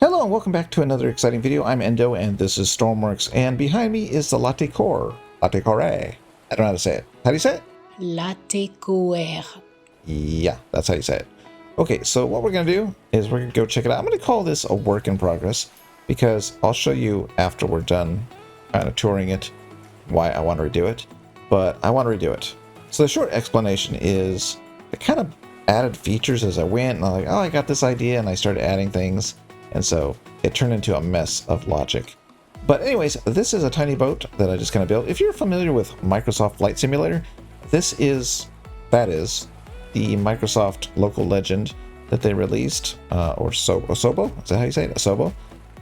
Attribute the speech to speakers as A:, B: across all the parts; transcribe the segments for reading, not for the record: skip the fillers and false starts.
A: Hello and welcome back to another exciting video. I'm Endo and this is Stormworks, and behind me is the Latecoere. Latecoère. I don't know how to say it. How do you say it?
B: Latécoère.
A: Yeah, that's how you say it. Okay, so what we're going to do is we're going to go check it out. I'm going to call this a work in progress because I'll show you after we're done kind of touring it why I want to redo it. But I want to redo it. So the short explanation is I kind of added features as I went, and I'm like, oh, I got this idea, and I started adding things. And so it turned into a mess of logic. But anyways, this is a tiny boat that I just kind of built. If you're familiar with Microsoft Flight Simulator, that is the Microsoft local legend that they released, or Osobo, is that how you say it? Osobo.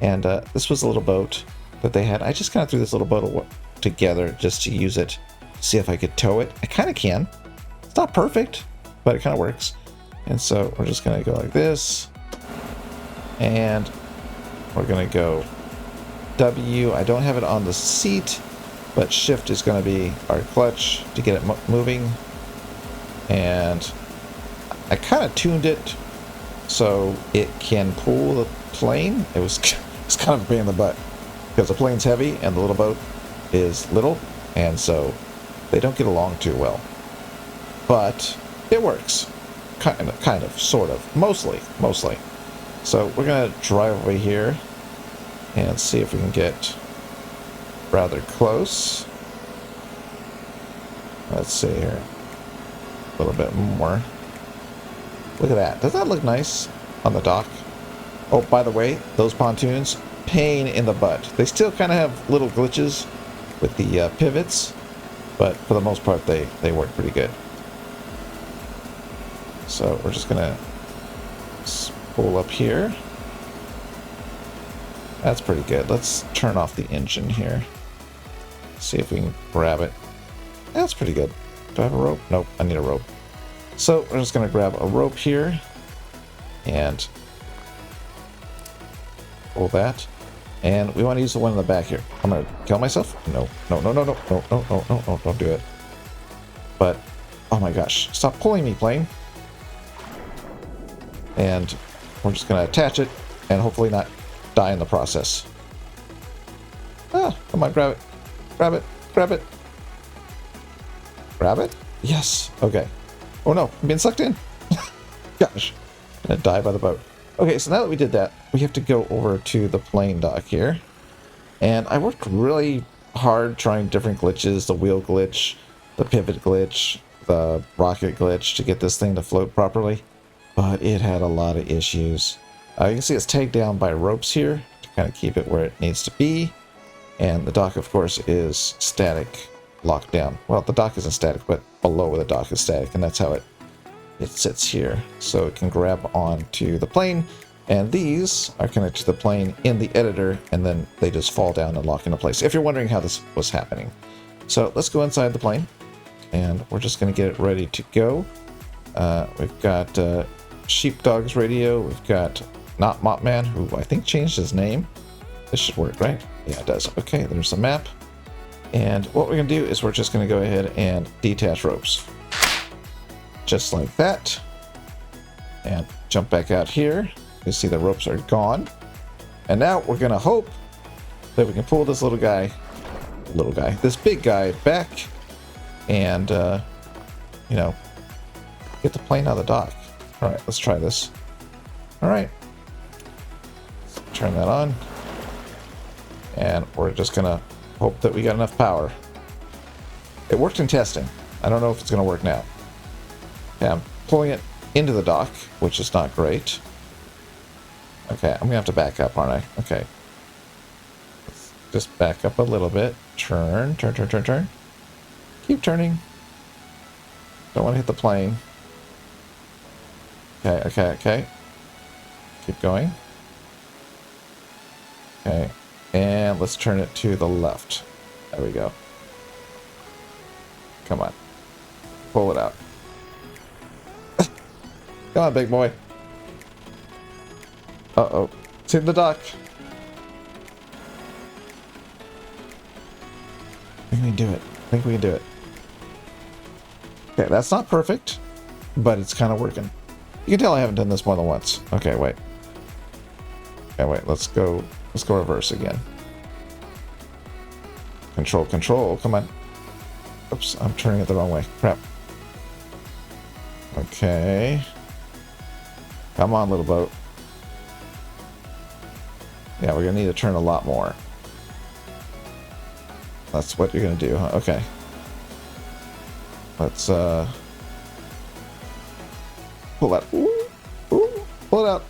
A: And this was a little boat that they had. I just kind of threw this little boat together just to use it, see if I could tow it. I kind of can. It's not perfect, but it kind of works. And so we're just going to go like this. And we're going to go W. I don't have it on the seat, but shift is going to be our clutch to get it moving. And I kind of tuned it so it can pull the plane. It's kind of a pain in the butt because the plane's heavy and the little boat is little, and so they don't get along too well. But it works. Kind of, sort of, mostly. So we're going to drive over here and see if we can get rather close. Let's see here. A little bit more. Look at that. Does that look nice on the dock? Oh, by the way, those pontoons, pain in the butt. They still kind of have little glitches with the pivots, but for the most part, they work pretty good. So we're just going to pull up here. That's pretty good. Let's turn off the engine here. See if we can grab it. That's pretty good. Do I have a rope? Nope, I need a rope. So we're just going to grab a rope here and pull that. And we want to use the one in the back here. I'm going to kill myself. No, don't do it. But, oh my gosh, stop pulling me, plane. And we're just going to attach it and hopefully not die in the process. Ah, come on, grab it. Grab it. Grab it. Grab it? Yes. Okay. Oh no, I'm being sucked in. Gosh. I'm going to die by the boat. Okay, so now that we did that, we have to go over to the plane dock here. And I worked really hard trying different glitches, the wheel glitch, the pivot glitch, the rocket glitch to get this thing to float properly. But it had a lot of issues. You can see it's tagged down by ropes here to kind of keep it where it needs to be. And the dock, of course, is static, locked down. Well, the dock isn't static, but below the dock is static, and that's how it sits here. So it can grab onto the plane, and these are connected to the plane in the editor, and then they just fall down and lock into place, if you're wondering how this was happening. So let's go inside the plane, and we're just going to get it ready to go. We've got Sheepdog's radio. We've got Not Mopman, who I think changed his name. This should work, right? Yeah, it does. Okay, there's the map. And what we're going to do is we're just going to go ahead and detach ropes. Just like that. And jump back out here. You see the ropes are gone. And now we're going to hope that we can pull this this big guy back and, get the plane out of the dock. All right, let's try this. All right. Let's turn that on. And we're just going to hope that we got enough power. It worked in testing. I don't know if it's going to work now. Okay, I'm pulling it into the dock, which is not great. Okay, I'm going to have to back up, aren't I? Okay. Let's just back up a little bit. Turn. Keep turning. Don't want to hit the plane. Okay. Keep going. Okay. And let's turn it to the left. There we go. Come on. Pull it out. Come on, big boy. Uh-oh. It's in the dock. I think we can do it. Okay, that's not perfect, but it's kind of working. You can tell I haven't done this more than once. Okay, wait. Okay, wait, let's go reverse again. Control, control, come on. Oops, I'm turning it the wrong way. Crap. Okay. Come on, little boat. Yeah, we're gonna need to turn a lot more. That's what you're gonna do, huh? Okay. Let's pull that. Ooh, ooh, pull it out.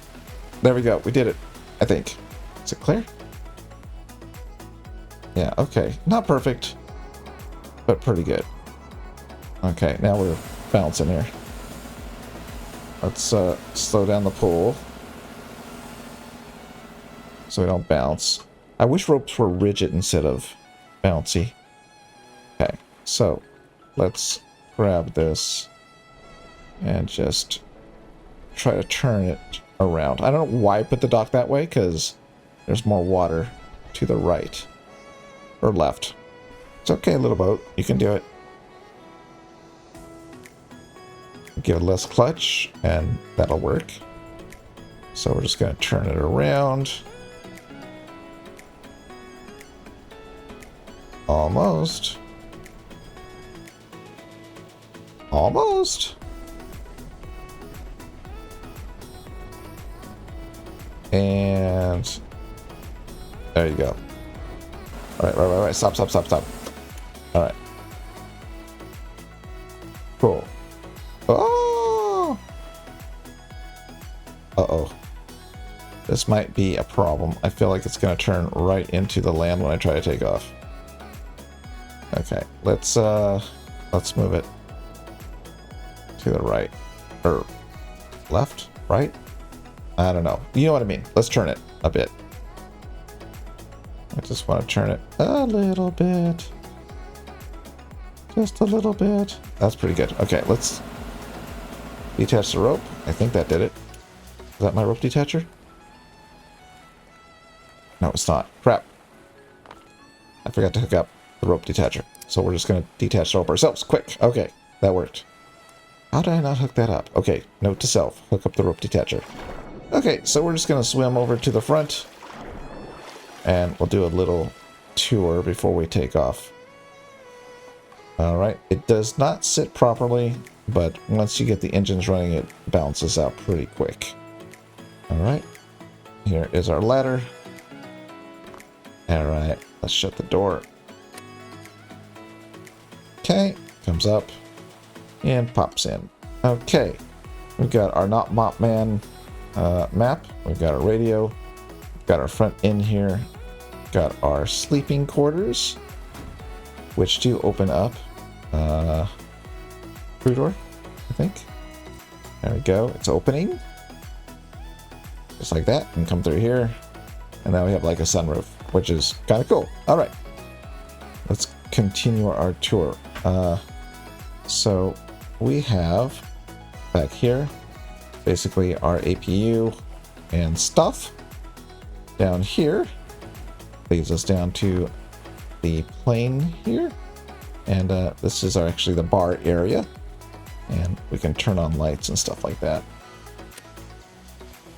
A: There we go. We did it. I think. Is it clear? Yeah, okay. Not perfect, but pretty good. Okay, now we're bouncing here. Let's slow down the pull so we don't bounce. I wish ropes were rigid instead of bouncy. Okay, so let's grab this and just try to turn it around. I don't know why I put the dock that way, because there's more water to the right or left. It's okay, little boat. You can do it. Give it less clutch, and that'll work. So we're just going to turn it around. Almost. Almost. And there you go. All right. Stop. All right. Cool. Oh! Uh-oh. This might be a problem. I feel like it's going to turn right into the land when I try to take off. Okay, let's move it to the right. Or left? Right? I don't know. You know what I mean. Let's turn it a bit. I just want to turn it a little bit. Just a little bit. That's pretty good. Okay, let's detach the rope. I think that did it. Is that my rope detacher? No, it's not. Crap. I forgot to hook up the rope detacher. So we're just going to detach the rope ourselves. Quick. Okay, that worked. How did I not hook that up? Okay, note to self. Hook up the rope detacher. Okay, so we're just going to swim over to the front. And we'll do a little tour before we take off. Alright, it does not sit properly, but once you get the engines running, it bounces out pretty quick. Alright, here is our ladder. Alright, let's shut the door. Okay, comes up and pops in. Okay, we've got our Not Mop Man map. We've got our radio. We've got our front end here. Got our sleeping quarters, which do open up. Crew door, I think. There we go. It's opening. Just like that. And come through here. And now we have like a sunroof, which is kind of cool. All right. Let's continue our tour. So we have back here basically our APU and stuff. Down here leads us down to the plane here. And this is actually the bar area. And we can turn on lights and stuff like that.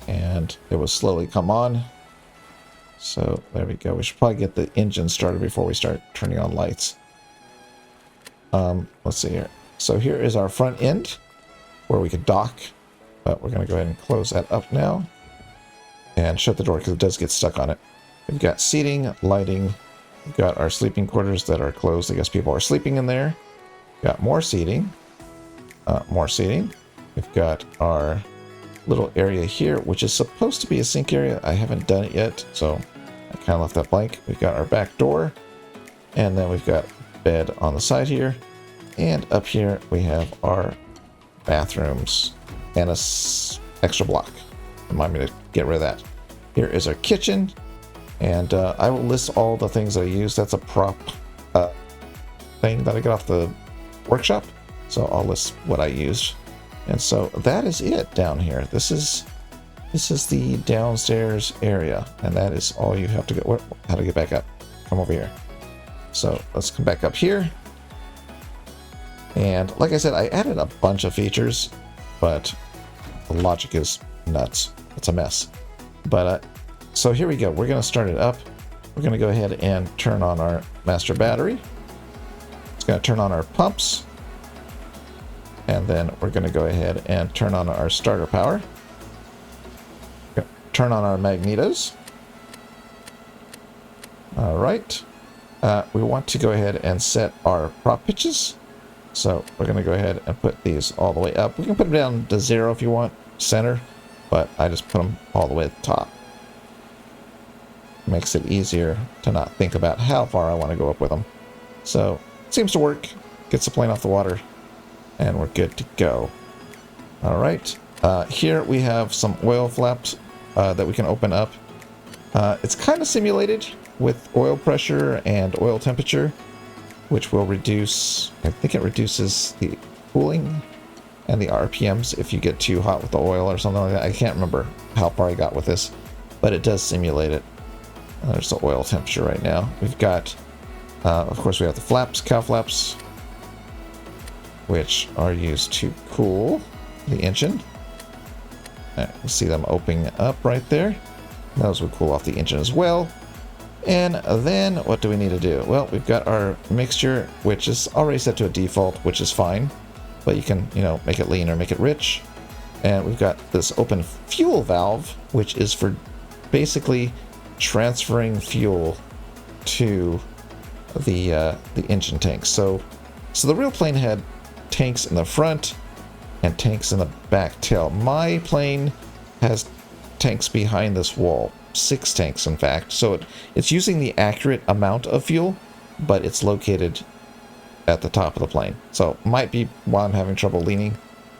A: And it will slowly come on. So there we go. We should probably get the engine started before we start turning on lights. Let's see here. So here is our front end where we could dock. But we're going to go ahead and close that up now. And shut the door because it does get stuck on it. We've got seating, lighting. We've got our sleeping quarters that are closed. I guess people are sleeping in there. Got more seating. More seating. We've got our little area here, which is supposed to be a sink area. I haven't done it yet, so I kind of left that blank. We've got our back door. And then we've got bed on the side here. And up here we have our bathrooms and a extra block. Remind me to get rid of that. Here is our kitchen. And I will list all the things I use. That's a prop thing that I got off the workshop. So I'll list what I used. And so that is it down here. This is the downstairs area. And that is all you have to go. How to get back up? Come over here. So let's come back up here. And like I said, I added a bunch of features, but the logic is nuts. It's a mess. But so here we go. We're going to start it up. We're going to go ahead and turn on our master battery. It's going to turn on our pumps. And then we're going to go ahead and turn on our starter power. Turn on our magnetos. All right. We want to go ahead and set our prop pitches. So we're going to go ahead and put these all the way up. We can put them down to 0 if you want, center, but I just put them all the way at the top. Makes it easier to not think about how far I want to go up with them. So it seems to work. Gets the plane off the water, and we're good to go. All right. Here we have some oil flaps that we can open up. It's kind of simulated with oil pressure and oil temperature, which will reduce, I think it reduces the cooling and the RPMs if you get too hot with the oil or something like that. I can't remember how far I got with this, but it does simulate it. There's the oil temperature right now. We've got, of course, we have the flaps, cow flaps, which are used to cool the engine. You see them opening up right there. Those will cool off the engine as well. And then what do we need to do? Well, we've got our mixture, which is already set to a default, which is fine. But you can, make it lean or make it rich. And we've got this open fuel valve, which is for basically transferring fuel to the engine tanks. So the real plane had tanks in the front and tanks in the back tail. My plane has tanks behind this wall, 6 tanks in fact. So it's using the accurate amount of fuel, but it's located at the top of the plane. So might be why I'm having trouble leaning,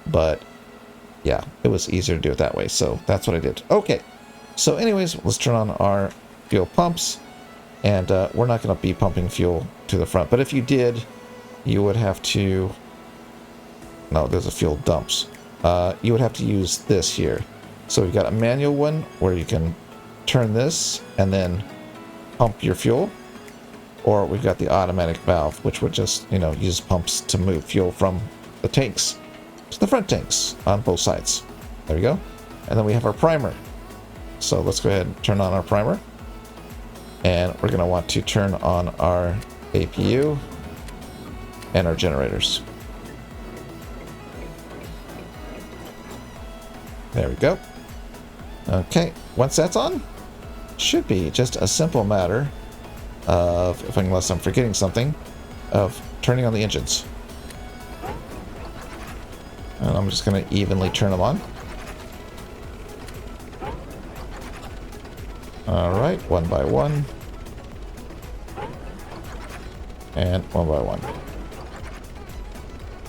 A: but yeah, it was easier to do it that way. So that's what I did. Okay. So anyways, let's turn on our fuel pumps, and we're not going to be pumping fuel to the front, but if you did, you would have to, no, there's a fuel dumps. You would have to use this here. So we've got a manual one where you can turn this and then pump your fuel, or we've got the automatic valve, which would just, use pumps to move fuel from the tanks to the front tanks on both sides. There we go. And then we have our primer. So let's go ahead and turn on our primer. And we're going to want to turn on our APU and our generators. There we go. Okay, once that's on, should be just a simple matter of, unless I'm forgetting something, of turning on the engines. And I'm just going to evenly turn them on. Alright, one by one. And one by one.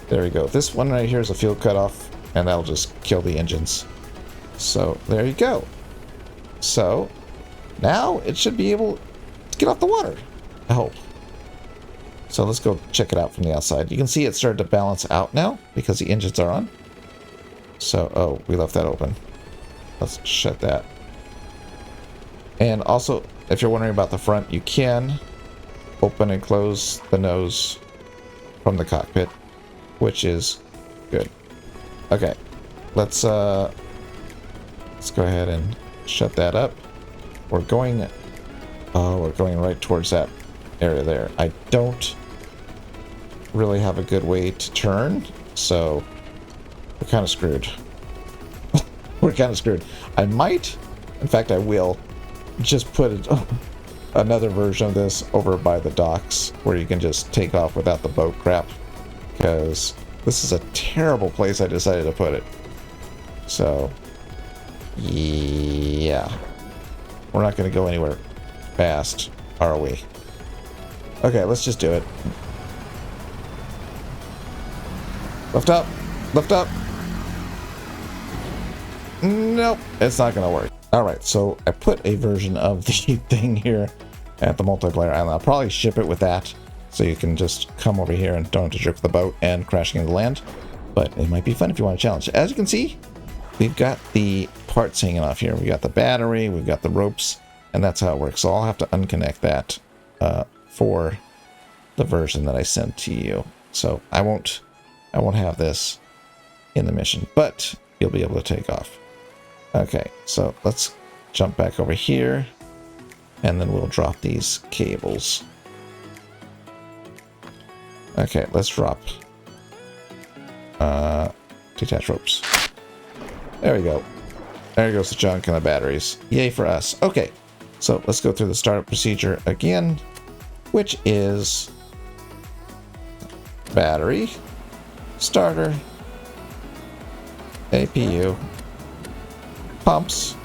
A: There we go. This one right here is a fuel cutoff, and that'll just kill the engines. So there you go. So now it should be able to get off the water, I hope. So let's go check it out from the outside. You can see it started to balance out now because the engines are on. So, oh, we left that open. Let's shut that. And also, if you're wondering about the front, you can open and close the nose from the cockpit, which is good. Okay, let's go ahead and shut that up. We're going right towards that area there. I don't really have a good way to turn, so we're kind of screwed. We're kind of screwed. I might, in fact I will, just put another version of this over by the docks where you can just take off without the boat crap, because this is a terrible place I decided to put it. So yeah, we're not going to go anywhere fast, are we? Okay, let's just do it. Lift up, lift up. Nope, it's not going to work. Alright, so I put a version of the thing here at the multiplayer island. I'll probably ship it with that, so you can just come over here and don't have to trip the boat and crashing into the land. But it might be fun if you want to challenge. As you can see, we've got the parts hanging off here. We got the battery, we've got the ropes, and that's how it works. So I'll have to unconnect that for the version that I sent to you. So I won't have this in the mission, but you'll be able to take off. Okay, so let's jump back over here, and then we'll drop these cables. Okay, let's drop detach ropes. There we go. There goes the junk and the batteries. Yay for us. Okay, so let's go through the startup procedure again, which is battery, starter, APU, pumps,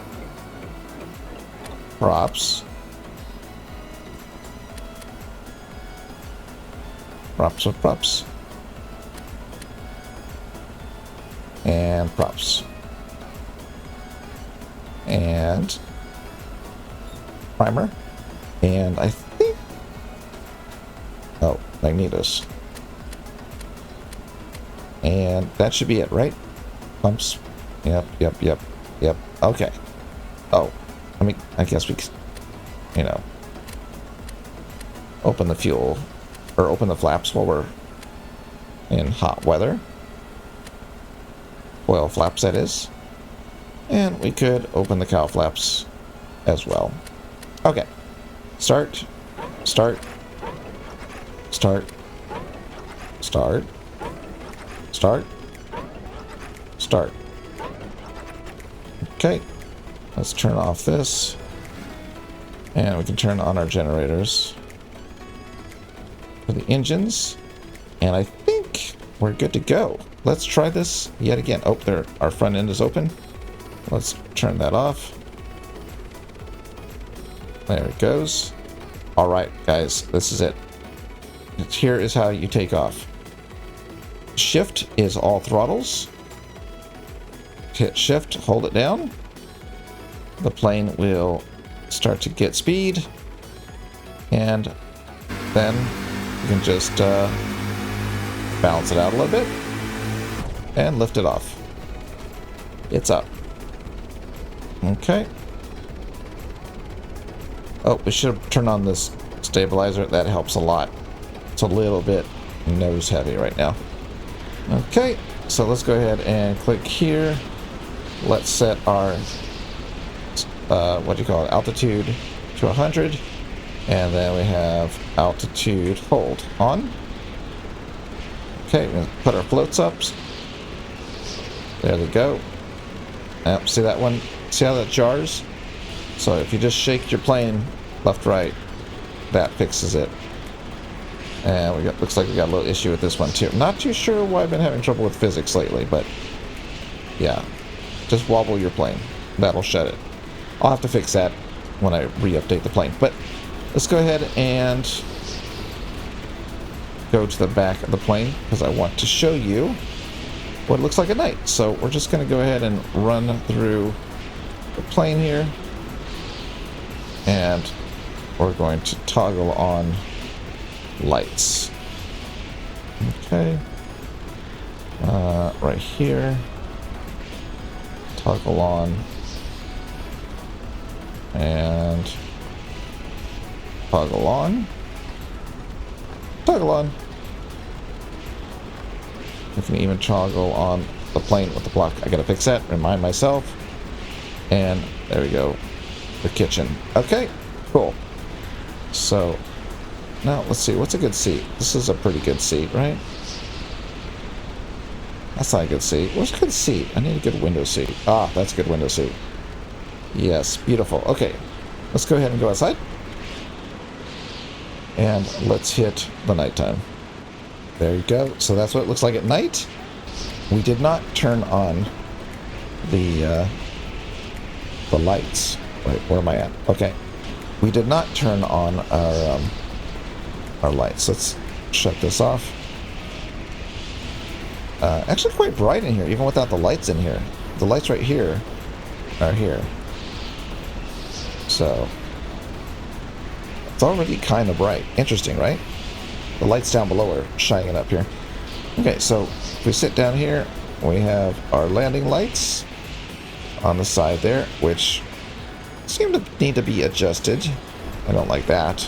A: props, with props, and props, and primer, and I think, oh, magnetos, and that should be it, right? Pumps, yep, okay. Oh, I guess we could, open the fuel, or open the flaps while we're in hot weather. Oil flaps, that is. And we could open the cow flaps as well. Okay. Start. Okay. Let's turn off this. And we can turn on our generators for the engines. And I think we're good to go. Let's try this yet again. Oh, there, our front end is open. Let's turn that off. There it goes. All right, guys, this is it. Here is how you take off. Shift is all throttles. Hit shift, hold it down. The plane will start to get speed. And then you can just balance it out a little bit and lift it off. It's up. Okay. Oh, we should turn on this stabilizer. That helps a lot. It's a little bit nose heavy right now. Okay, so let's go ahead and click here. Let's set our altitude to 100, and then we have altitude hold on. Okay, we're gonna put our floats up. There they go. Yep, see that one? See how that jars? So if you just shake your plane left, right, that fixes it. And looks like we got a little issue with this one too. Not too sure why I've been having trouble with physics lately, but yeah, just wobble your plane. That'll shut it. I'll have to fix that when I re-update the plane. But let's go ahead and go to the back of the plane because I want to show you what it looks like at night. So we're just going to go ahead and run through the plane here, and we're going to toggle on lights. Okay, right here, toggle on, and toggle on, toggle on. We can even toggle on the plane with the block. I gotta fix that, remind myself. And there we go, the kitchen. Okay, cool. So now let's see, what's a good seat? This is a pretty good seat, right? That's not a good seat. What's a good seat? I need a good window seat. Ah, that's a good window seat. Yes, beautiful. Okay, let's go ahead and go outside. And let's hit the nighttime. There you go. So that's what it looks like at night. We did not turn on the lights. Wait, where am I at? Okay. We did not turn on our lights. Let's shut this off. Actually quite bright in here, even without the lights in here. The lights right here are here. So it's already kind of bright. Interesting, right? The lights down below are shining up here. Okay, so if we sit down here, we have our landing lights on the side there, which seem to need to be adjusted. I don't like that.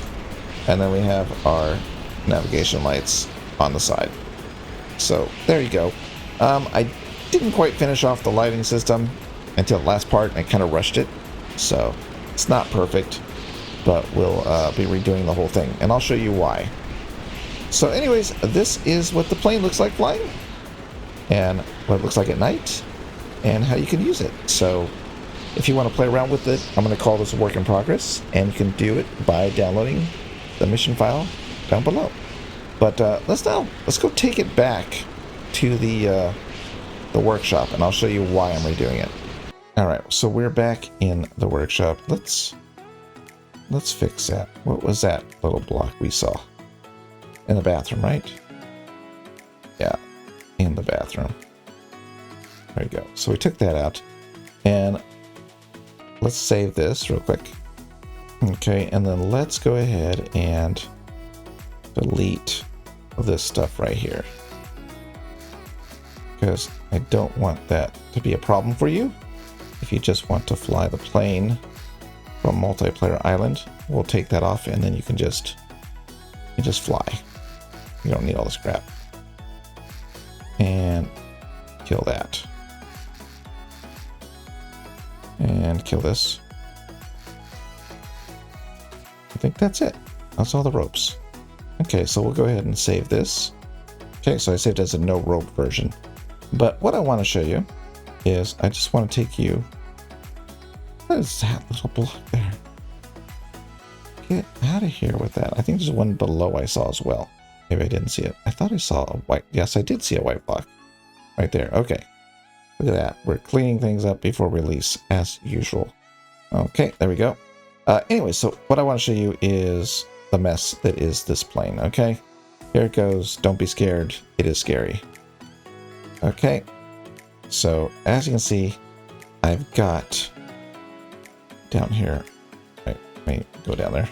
A: And then we have our navigation lights on the side. So there you go. I didn't quite finish off the lighting system until the last part. I kind of rushed it. So it's not perfect, but we'll be redoing the whole thing, and I'll show you why. So anyways, this is what the plane looks like flying, and what it looks like at night, and how you can use it. So if you want to play around with it, I'm going to call this a work in progress, and you can do it by downloading the mission file down below. But let's go take it back to the workshop, and I'll show you why I'm redoing it. All right, so we're back in the workshop. Let's fix that. What was that little block we saw in the bathroom, right? Yeah, in the bathroom. There you go. So we took that out, and let's save this real quick. Okay, and then let's go ahead and delete this stuff right here, because I don't want that to be a problem for you. If you just want to fly the plane from Multiplayer Island, we'll take that off, and then you just fly. You don't need all this crap. And kill that. And kill this. I think that's it. That's all the ropes. Okay, so we'll go ahead and save this. Okay, so I saved it as a no rope version. But what I want to show you is I just want to take you... What is that little block there? Get out of here with that. I think there's one below I saw as well. Maybe I didn't see it. I thought I saw a white... Yes, I did see a white block. Right there. Okay. Look at that. We're cleaning things up before release, as usual. Okay, there we go. Anyway, so what I want to show you is the mess that is this plane, okay? Here it goes. Don't be scared. It is scary. Okay. So, as you can see, I've got down here... Right, let me go down there.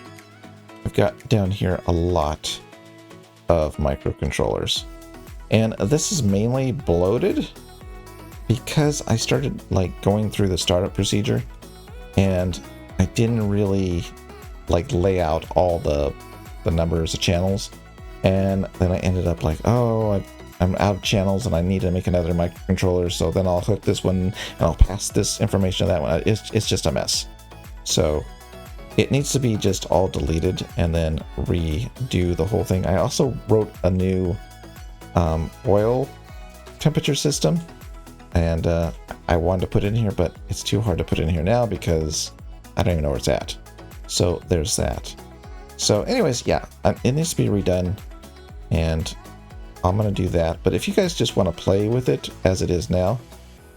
A: I've got down here a lot of microcontrollers. And this is mainly bloated because I started like going through the startup procedure, and I didn't really like lay out all the numbers of channels, and then I ended up like, oh, I'm out of channels and I need to make another microcontroller, so then I'll hook this one and I'll pass this information to that one. It's just a mess. So it needs to be just all deleted and then redo the whole thing. I also wrote a new oil temperature system, and I wanted to put it in here, but it's too hard to put it in here now because I don't even know where it's at. So there's that. So anyways, yeah, it needs to be redone, and I'm going to do that. But if you guys just want to play with it as it is now,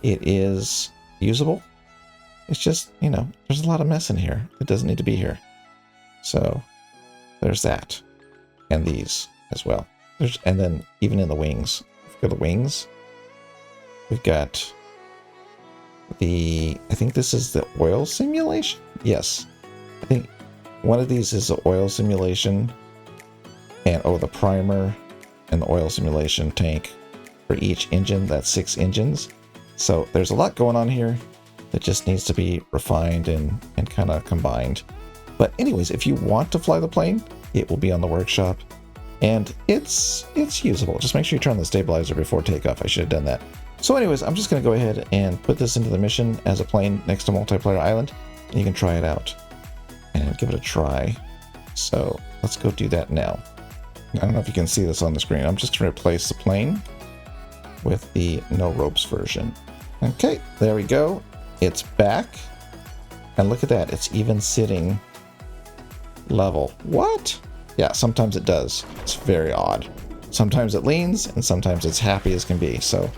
A: it is usable. It's just, you know, there's a lot of mess in here. It doesn't need to be here. So there's that. And these as well. And then even in the wings. For the wings, we've got I think this is the oil simulation? Yes. I think one of these is the oil simulation. And, the primer and the oil simulation tank for each engine. That's 6 engines. So there's a lot going on here that just needs to be refined and kind of combined. But anyways, if you want to fly the plane, it will be on the workshop, and it's usable. Just make sure you turn on the stabilizer before takeoff. I should have done that. So anyways, I'm just going to go ahead and put this into the mission as a plane next to Multiplayer Island, and you can try it out and give it a try. So let's go do that now. I don't know if you can see this on the screen. I'm just going to replace the plane with the no ropes version. Okay, there we go. It's back. And look at that. It's even sitting level. What? Yeah, sometimes it does. It's very odd. Sometimes it leans, and sometimes it's happy as can be. So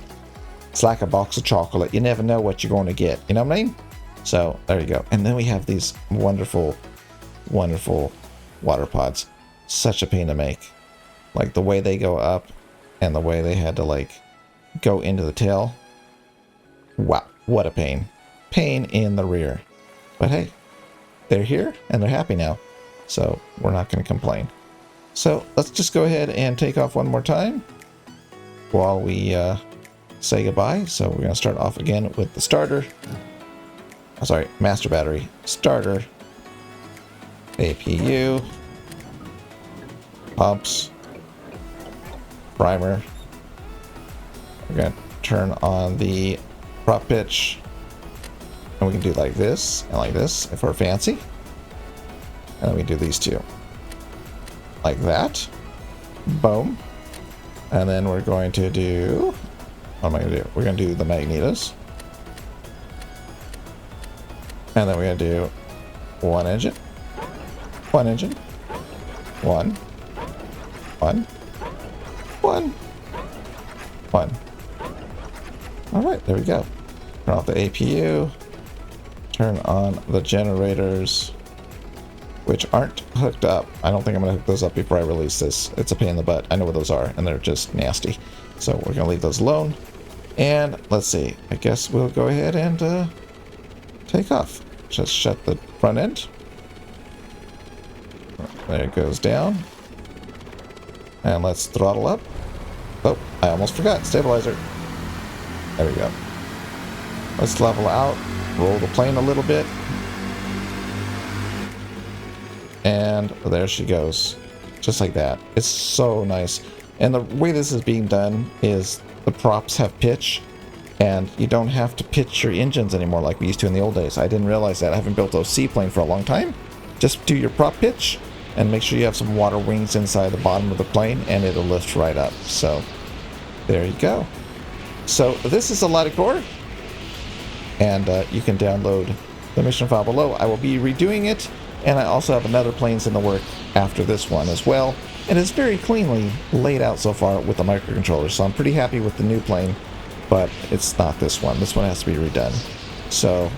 A: it's like a box of chocolate. You never know what you're going to get. You know what I mean? So there you go. And then we have these wonderful, wonderful water pods. Such a pain to make. Like the way they go up and the way they had to like go into the tail. Wow, what a pain. Pain in the rear. But hey, they're here and they're happy now. So we're not going to complain. So let's just go ahead and take off one more time while we say goodbye. So we're going to start off again with the starter. Oh, sorry, master battery. Starter. APU. Pumps. Primer. We're going to turn on the prop pitch. And we can do like this and like this if we're fancy. And then we do these two. Like that. Boom. And then we're going to do... What am I going to do? We're going to do the magnetos. And then we're going to do one engine. One engine. One. One. One. One. Alright, there we go. Turn off the APU. Turn on the generators, which aren't hooked up. I don't think I'm going to hook those up before I release this. It's a pain in the butt. I know what those are, and they're just nasty. So we're going to leave those alone. And let's see. I guess we'll go ahead and take off. Just shut the front end. There it goes down. And let's throttle up. Oh, I almost forgot. Stabilizer. There we go. Let's level out. Roll the plane a little bit. And there she goes. Just like that. It's so nice. And the way this is being done is the props have pitch. And you don't have to pitch your engines anymore like we used to in the old days. I didn't realize that. I haven't built a seaplane for a long time. Just do your prop pitch and make sure you have some water wings inside the bottom of the plane and it'll lift right up. So there you go. So this is a Latecoere. And you can download the mission file below. I will be redoing it. And I also have another planes in the work after this one as well. And it's very cleanly laid out so far with the microcontroller. So I'm pretty happy with the new plane. But it's not this one. This one has to be redone. So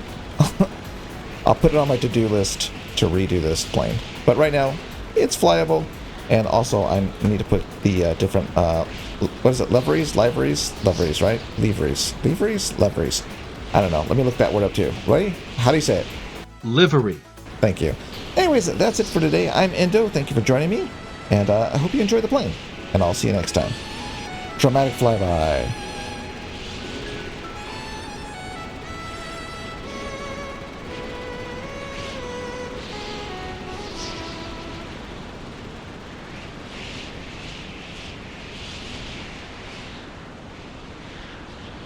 A: I'll put it on my to-do list to redo this plane. But right now, it's flyable. And also, I need to put the different, what is it, liveries, right? Liveries. I don't know. Let me look that word up too. Ready? How do you say it?
C: Livery.
A: Thank you. Anyways, that's it for today. I'm Endo. Thank you for joining me. And I hope you enjoy the plane. And I'll see you next time. Dramatic flyby.